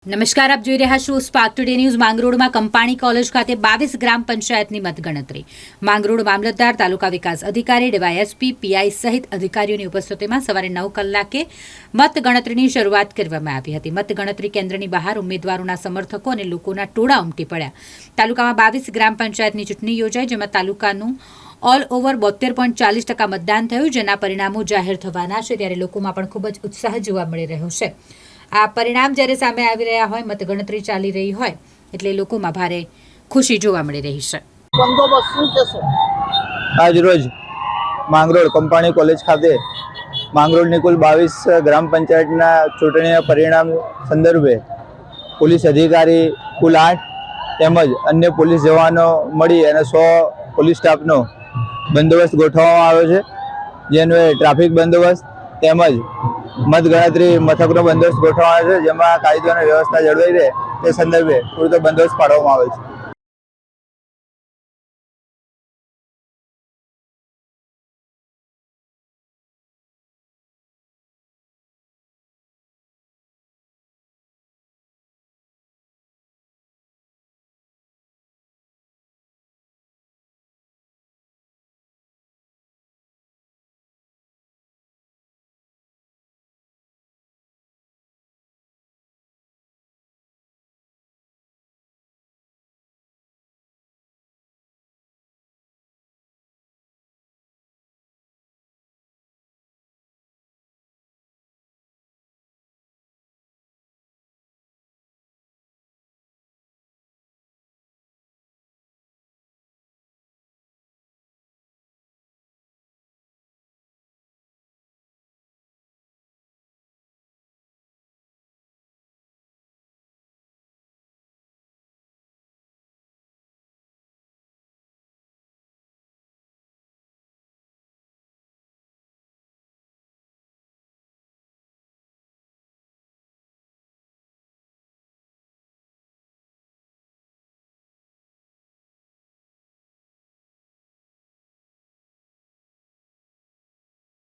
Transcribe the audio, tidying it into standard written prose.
નમસ્કાર, આપ જોઈ રહ્યા છો સ્પાર્ક ટુડે ન્યૂઝ। માંગરોળમાં કંપાણી કોલેજ ખાતે 22 ગ્રામ પંચાયતની મતગણતરી। માંગરોળ મામલતદાર, તાલુકા વિકાસ અધિકારી, ડીવાયએસપી, પીઆઈ સહિત અધિકારીઓની ઉપસ્થિતિમાં સવારે 9 કલાકે મતગણતરીની શરૂઆત કરવામાં આવી હતી। મતગણતરી કેન્દ્રની બહાર ઉમેદવારોના સમર્થકો અને લોકોના ટોળા ઉમટી પડ્યા। તાલુકામાં 22 ગ્રામ પંચાયતની ચૂંટણી યોજાઈ, જેમાં તાલુકાનું ઓલ ઓવર 72.40% મતદાન થયું, જેના પરિણામો જાહેર થવાના છે। ત્યારે લોકોમાં પણ ખૂબ જ ઉત્સાહ જોવા મળી રહ્યો છે। આ પરિણામ જ્યારે સામે આવી રહ્યા હોય, મતગણતરી ચાલી રહી હોય, એટલે લોકોમાં ભારે ખુશી જોવા મળી રહી છે। આજ રોજ માંગરોળ કંપાણી કોલેજ ખાતે માંગરોળની કુલ 22 ગ્રામ પંચાયતના ચૂંટણીના પરિણામ સંદર્ભે પોલીસ અધિકારી કુલ 8 તેમજ અન્ય પોલીસ જવાનો મળી અને 100 પોલીસ સ્ટાફનો બંદોબસ્ત ગોઠવવામાં આવ્યો છે, જેનો ટ્રાફિક બંદોબસ્ત તેમજ મતગણતરી મથકનો બંદોબસ્ત ગોઠવવામાં આવે છે, જેમાં કાયદો અને વ્યવસ્થા જળવાઈ રહે તે સંદર્ભે પૂરતો બંદોબસ્ત પાડવામાં આવે છે।